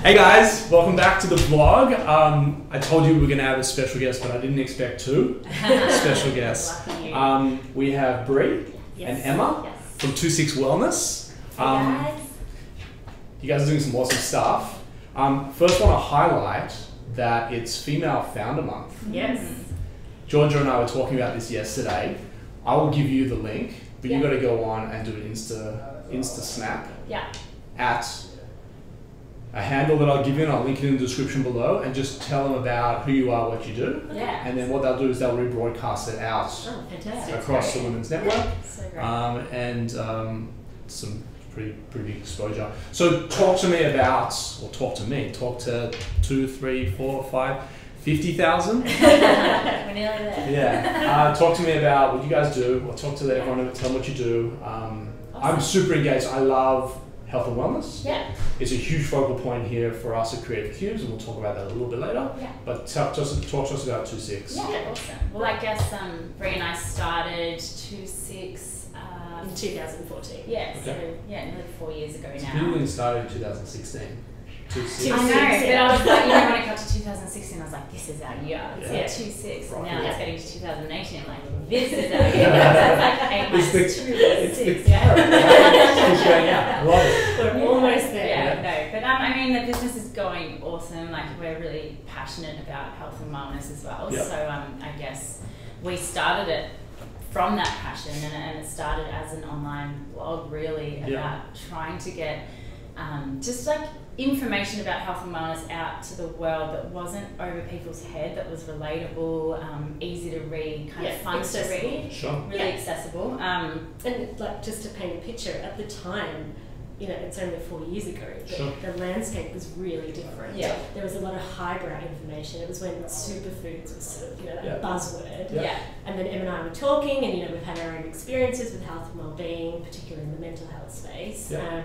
Hey guys, welcome back to the vlog. I told you we were going to have a special guest, but I didn't expect two special guests. We have Bree and Emma from TwoSixWellness. Hey guys. You guys are doing some awesome stuff. First, I want to highlight that it's Female Founder Month. Yes. Georgia and I were talking about this yesterday. I will give you the link, but you got to go on and do an Insta snap at a handle that I'll give you, and I'll link it in the description below, and just tell them about who you are, what you do. Yeah. And then what they'll do is they'll rebroadcast it out across the Women's Network. So great. And some pretty big exposure. So talk to me about, or talk to 2, 3, 4, 5, 50,000. We're nearly there. Yeah. Talk to me about what you guys do, or talk to everyone, tell them what you do. I'm super engaged. I love health and wellness. Yeah. It's a huge focal point here for us at Creative Cubes, and we'll talk about that a little bit later. Yeah. But talk to us about 2Six. Yeah, awesome. Well, I guess Bree and I started 2Six in 2014. Yeah, Okay. so nearly 4 years ago now. Really started in 2016. 2Six. I know, but I was like, when I got to 2016, I was like, this is our year. Yeah. 2Six. Right. Now it's getting to 2018. I'm like, this is our year. So it's like 8 months. It's the 6, yeah. It's going out. I love it. We're almost there. Yeah, no, but I mean, the business is going awesome. Like, we're really passionate about health and wellness as well. Yep. So I guess we started it from that passion, and it started as an online blog, really, about trying to get just like information about health and wellness out to the world that wasn't over people's head, that was relatable, easy to read, kind of fun accessible. to read, Sure. really accessible. And like, just to paint a picture, at the time, you know, it's only 4 years ago, but the landscape was really different. Yeah. There was a lot of highbrow information. It was when superfoods was sort of, you know, that buzzword. Yeah. And then Em and I were talking, and, you know, we've had our own experiences with health and wellbeing, particularly in the mental health space. Yeah.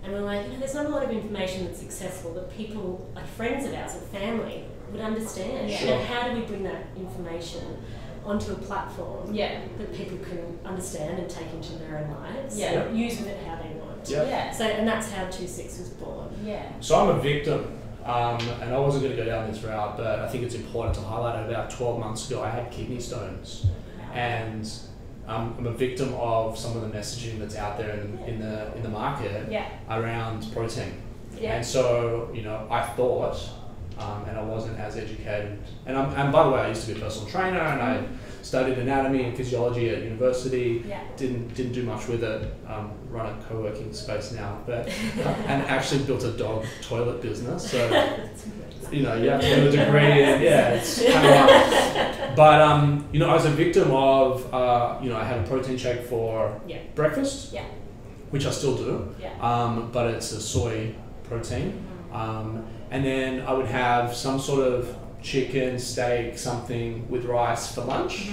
And we're like, you know, there's not a lot of information that's accessible that people, like friends of ours or family, would understand. Yeah. And how do we bring that information onto a platform that people can understand and take into their own lives? Yeah. And use with it how they want. Yeah. So, and that's how 2Six was born. Yeah. So I'm a victim, and I wasn't going to go down this route, but I think it's important to highlight. About 12 months ago, I had kidney stones, and I'm a victim of some of the messaging that's out there in the market around protein. Yeah. And so, you know, I thought, and I wasn't as educated. And by the way, I used to be a personal trainer, and I studied anatomy and physiology at university. Yeah. Didn't do much with it. Run a co-working space now, but and actually built a dog toilet business. So you know, you have to do a degree, and it's kind of. But you know, I was a victim of you know, I had a protein shake for breakfast, which I still do. But it's a soy protein, and then I would have some sort of chicken, steak, something with rice for lunch.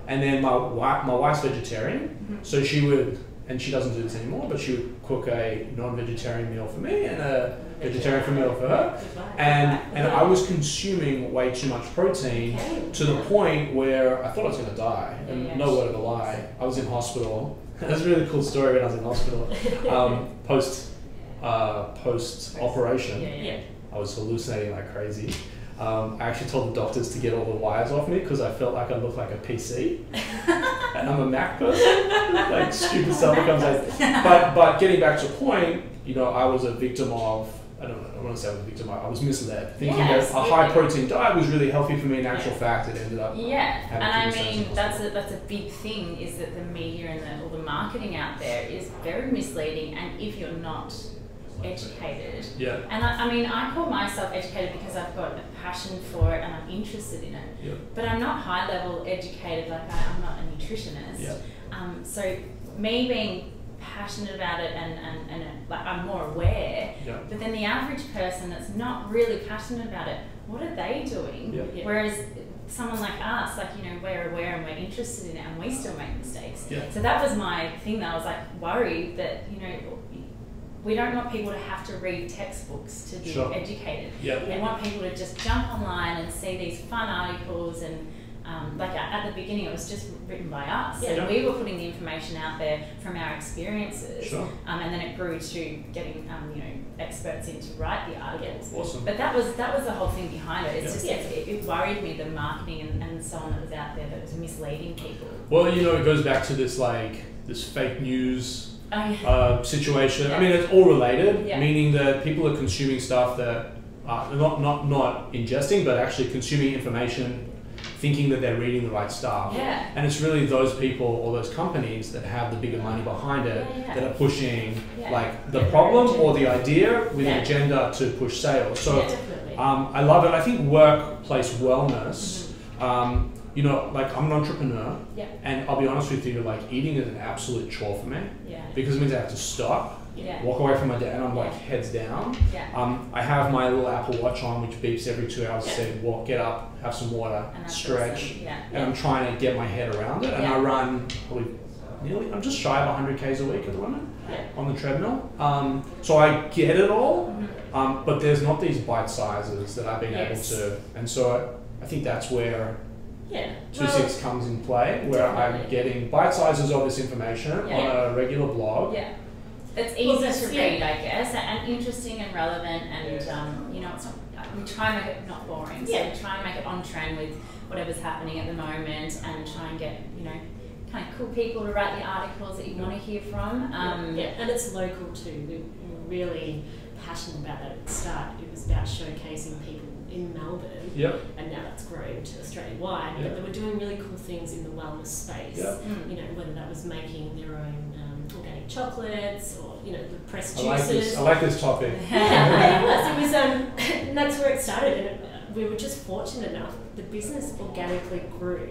And then my wife's vegetarian, so she would, and she doesn't do this anymore, but she would cook a non-vegetarian meal for me and a vegetarian meal for her. And I was consuming way too much protein to the point where I thought I was going to die. And no word of a lie, I was in hospital. That's a really cool story when I was in hospital. Post operation, I was hallucinating like crazy. I actually told the doctors to get all the wires off me because I felt like I looked like a PC, and I'm a Mac person. Like stupid stuff that comes out. But getting back to the point, you know, I was a victim of. I don't want to say I was a victim. I was misled, thinking that a high protein diet was really healthy for me. In actual fact, it ended up. And I mean, that's a big thing, is that the media and all the marketing out there is very misleading, and if you're not educated. And I mean, I call myself educated because I've got a passion for it and I'm interested in it. But I'm not high level educated, like I'm not a nutritionist. So me being passionate about it and like I'm more aware, but then the average person that's not really passionate about it, what are they doing? Whereas someone like us, like, you know, we're aware and we're interested in it, and we still make mistakes. So that was my thing, that I was like worried that, you know, we don't want people to have to read textbooks to be educated. We want people to just jump online and see these fun articles and like at the beginning, it was just written by us. Yeah. And we were putting the information out there from our experiences. Sure. And then it grew to getting, experts in to write the articles. Awesome. But that was the whole thing behind it. It's just, it worried me, the marketing and so on that was out there that was misleading people. Well, it goes back to this fake news situation. Yeah. I mean, it's all related, Yeah. meaning that people are consuming stuff that not ingesting, but actually consuming information, thinking that they're reading the right stuff. Yeah. And it's really those people or those companies that have the bigger money behind it that are pushing the problem or the idea with an agenda to push sales. So I love it. I think workplace wellness, I'm an entrepreneur, and I'll be honest with you, eating is an absolute chore for me, because it means I have to stop, walk away from my desk, and I'm heads down. I have my little Apple Watch on, which beeps every 2 hours, saying, walk, get up, have some water, stretch, and I'm trying to get my head around it, and I run probably I'm just shy of 100 Ks a week at the moment on the treadmill. So I get it all, but there's not these bite sizes that I've been able to, and so I think that's where TwoSix comes in play, where I'm getting bite sizes of this information on a regular blog. It's easy to read, I guess, and interesting and relevant, and it's not, we try and make it not boring. So we try and make it on trend with whatever's happening at the moment, and try and get kind of cool people to write the articles that you want to hear from. And it's local too. We're really passionate about that at the start. It was about showcasing people in Melbourne, and now that's grown to Australia-wide, but they were doing really cool things in the wellness space, whether that was making their own organic chocolates or, the pressed juices. I like this topic. It was, and that's where it started, and we were just fortunate enough, the business organically grew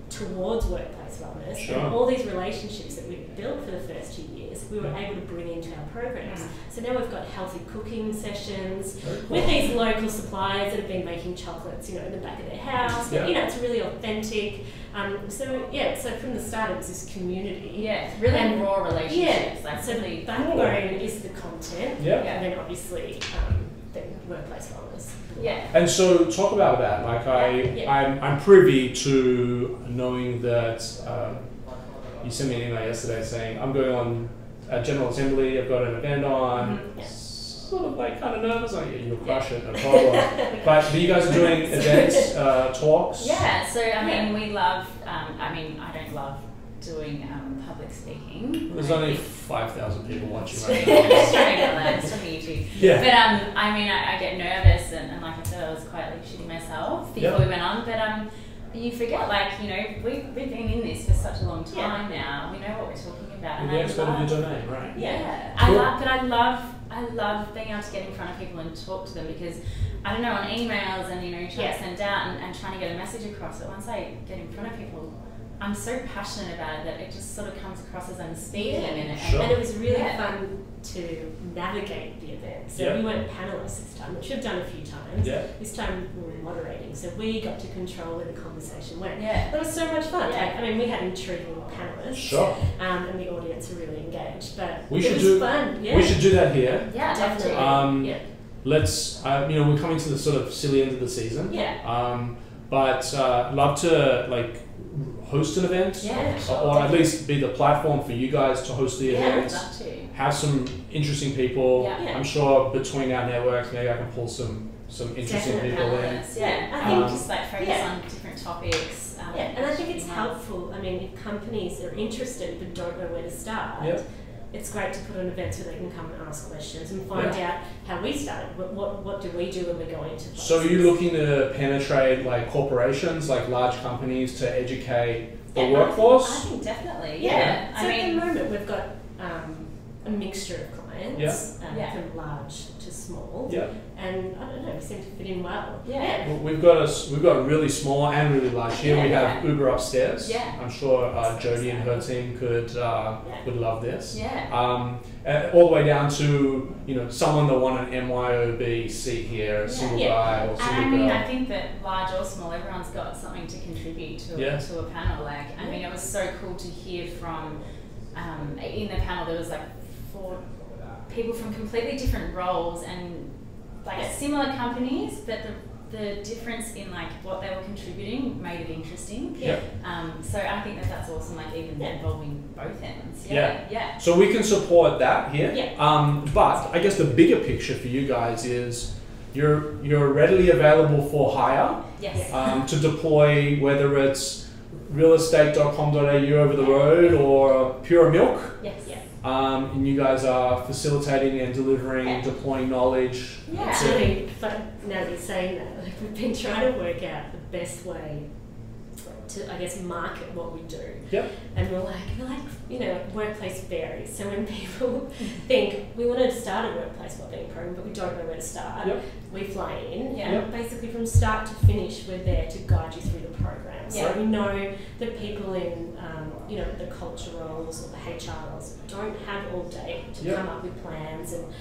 towards workplace wellness, and all these relationships that we built for the first 2 years, we were able to bring into our programs. So now we've got healthy cooking sessions with these local suppliers that have been making chocolates, in the back of their house. But, it's really authentic. So from the start it was this community. Really raw relationships. So the backbone is the content, and then obviously the workplace wellness. And so talk about that. I'm privy to knowing that you sent me an email yesterday saying I'm going on a General Assembly, I've got an event on, sort of kind of nervous, you'll crush it, no problem. But you guys are doing events, talks? So we love, I don't love doing public speaking. There's only 5,000 people watching right now. It's on YouTube. But I get nervous, and like I said, I was quietly shitting myself before we went on. But you forget, we've been in this for such a long time now. We know what we're talking about. You're the expert of your domain, right? Cool. I love being able to get in front of people and talk to them, because I don't know, on emails and trying to send out and trying to get a message across. But once I get in front of people, I'm so passionate about it that it just sort of comes across as I'm speaking in it. And it was really fun to navigate the event. So we weren't panelists this time, which we've done a few times. This time we were moderating, so we got to control where the conversation went. That was so much fun. We had intriguing panelists, and the audience were really engaged. But it was fun. We should do that here. Definitely. Let's. We're coming to the sort of silly end of the season. But love to host an event, or at least be the platform for you guys to host the event. Have some interesting people. I'm sure between our networks, maybe I can pull some interesting people in. I think just focus on different topics. And I think it's helpful. If companies are interested but don't know where to start, it's great to put on events where they can come and ask questions and find out how we started. What do we do when we go into places? So are you looking to penetrate corporations, large companies, to educate the workforce? I think definitely. So at the moment we've got a mixture of clients, from large to small. And I don't know, we seem to fit in well. We've got really small and really large here. We have Uber upstairs. I'm sure Jodie and her team would love this. All the way down to someone that want an MYOB seat here, a single guy or single girl. I think that large or small, everyone's got something to contribute to a panel. It was so cool to hear from in the panel. There was 4 people from completely different roles and similar companies, but the difference in like what they were contributing made it interesting. So I think that's awesome, like even involving both ends. So we can support that here. But I guess the bigger picture for you guys is you're readily available for hire to deploy, whether it's realestate.com.au over the road or Pure Milk. And you guys are facilitating and delivering, deploying knowledge. It's really fun now that you're saying that. Like, we've been trying to work out the best way to, I guess, market what we do. And we're like, you know, workplace varies. So when people think we want to start a workplace wellbeing program, but we don't know where to start, we fly in, and basically from start to finish, we're there to guide you through the program. So we know that people in, you know, the culture roles or the HR roles don't have all day to come up with plans and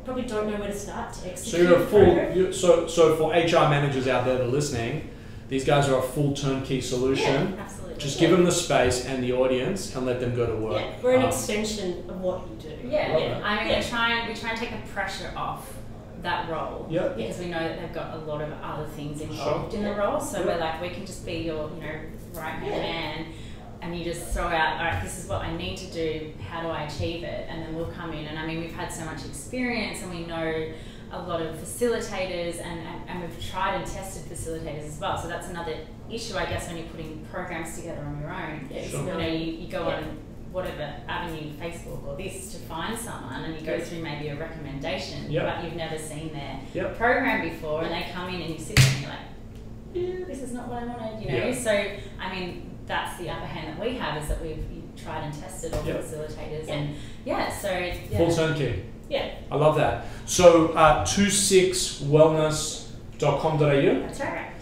probably don't know where to start to execute. So so for HR managers out there that are listening, these guys are a full turnkey solution. Absolutely. Just give them the space and the audience and let them go to work. We're an extension of what you do. I mean, we try and take the pressure off that role because we know that they've got a lot of other things involved in the role. So we're like, we can just be your, you know, right-hand man, and you just throw out, all right, this is what I need to do. How do I achieve it? And then we'll come in. And I mean, we've had so much experience, and we know a lot of facilitators, and we've tried and tested facilitators as well. So that's another issue, I guess, when you're putting programs together on your own. You know, you go on whatever avenue, Facebook or this, to find someone, and you go through maybe a recommendation, but you've never seen their program before, and they come in and you sit there and you're like, this is not what I wanted, you know. So I mean, that's the upper hand that we have, is that we've tried and tested all the facilitators, and full turnkey. I love that. So 2sixwellness.com.au. That's right.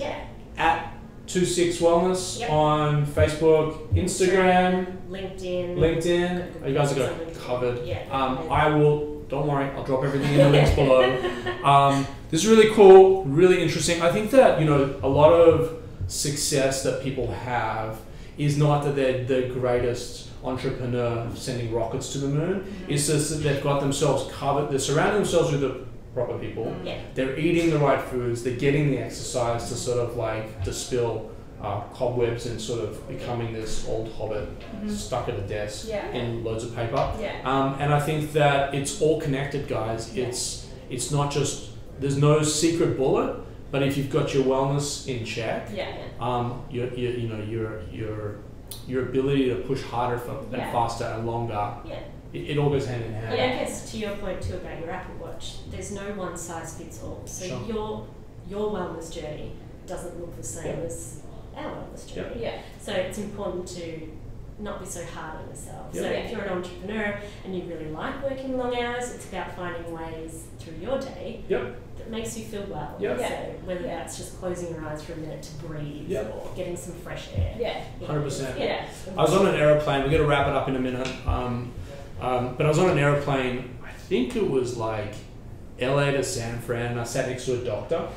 At 2sixwellness on Facebook, Instagram, LinkedIn. You guys are covered. I will. Don't worry. I'll drop everything in the links below. This is really cool, really interesting. I think that, you know, a lot of success that people have is not that they're the greatest entrepreneur sending rockets to the moon. It's just that they've got themselves covered. They're surrounding themselves with the proper people. They're eating the right foods. They're getting the exercise to sort of like dispel cobwebs and sort of becoming this old hobbit stuck at a desk in loads of paper. And I think that it's all connected, guys. It's not just, there's no secret bullet, but if you've got your wellness in check, your ability to push harder and faster and longer, it all goes hand in hand. I guess to your point too about your Apple Watch, there's no one size fits all. So your wellness journey doesn't look the same as our wellness journey. So it's important to not be so hard on yourself. So if you're an entrepreneur and you really like working long hours, it's about finding ways through your day that makes you feel well. So whether that's just closing your eyes for a minute to breathe or getting some fresh air. 100%. I was on an aeroplane. We're going to wrap it up in a minute. But I was on an aeroplane. I think it was like LA to San Fran. I sat next to a doctor,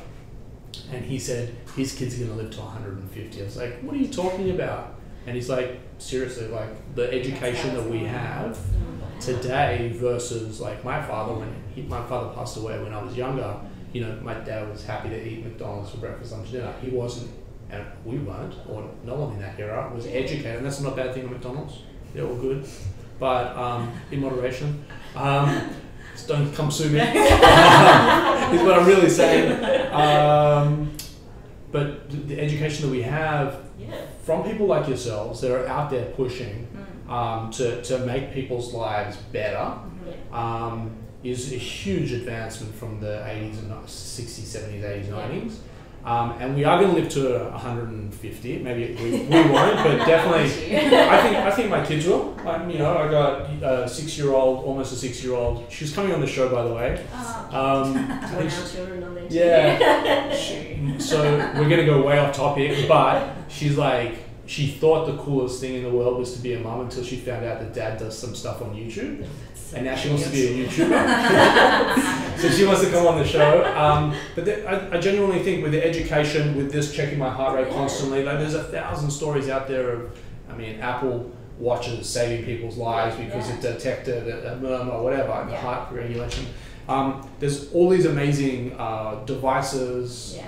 and he said his kid's going to live to 150. I was like, what are you talking about? And he's like, seriously, like the education that we have today versus like my father, my father passed away when I was younger. You know, my dad was happy to eat McDonald's for breakfast, lunch, dinner. He wasn't, and we weren't, or no one in that era was educated. And that's not a bad thing at McDonald's. They're all good, but in moderation. Just don't come sue me. Is what I'm really saying. But the education that we have from people like yourselves that are out there pushing to make people's lives better is a huge advancement from the 80s and 60s, 70s, 80s, 90s. And we are going to live to 150. Maybe we won't, but definitely. I think my kids will. You know, I got a 6-year-old, almost a 6-year-old. She's coming on the show, by the way. Our children on there too. So we're going to go way off topic, but she's like, she thought the coolest thing in the world was to be a mum until she found out that dad does some stuff on YouTube. And now she wants to be a YouTuber. So she wants to come on the show. But I genuinely think with the education, with this checking my heart rate constantly, like there's 1,000 stories out there of, I mean, Apple Watches saving people's lives because it detected a murmur or whatever, heart regulation. There's all these amazing devices,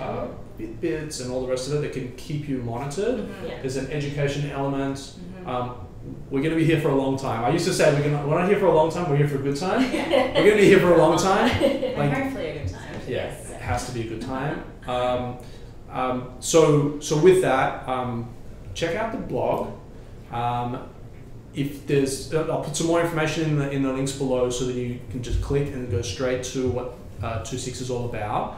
Fitbits and all the rest of it that can keep you monitored. There's an education element. We're going to be here for a long time. I used to say we're not here for a long time, we're here for a good time. We're going to be here for a long time. Like, hopefully a good time. Yeah, it has to be a good time. So with that, check out the blog. If there's, I'll put some more information in the links below so that you can just click and go straight to what 2Six is all about.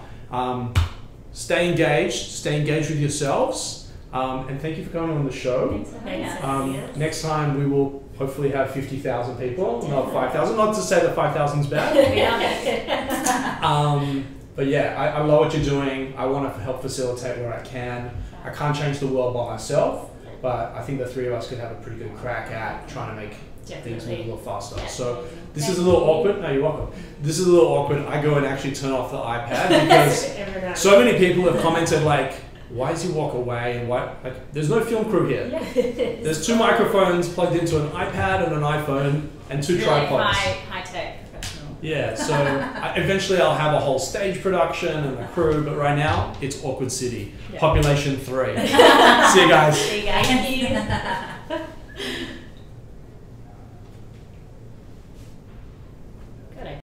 Stay engaged with yourselves, and thank you for coming on the show. Thanks for having us. Next time we will hopefully have 50,000 people, not 5,000. Not to say that 5,000 is bad. But yeah, I love what you're doing. I want to help facilitate where I can. I can't change the world by myself, but I think the three of us could have a pretty good crack at trying to make things move a little faster. So this is a little awkward. No, you're welcome. This is a little awkward. I go and actually turn off the iPad because so many people have commented like, why does he walk away? And why? Like, there's no film crew here. There's 2 microphones plugged into an iPad and an iPhone and 2 tripods. High tech professional. Yeah. So eventually I'll have a whole stage production and a crew, but right now it's awkward city. Population 3. See you guys. See you guys. Thank you.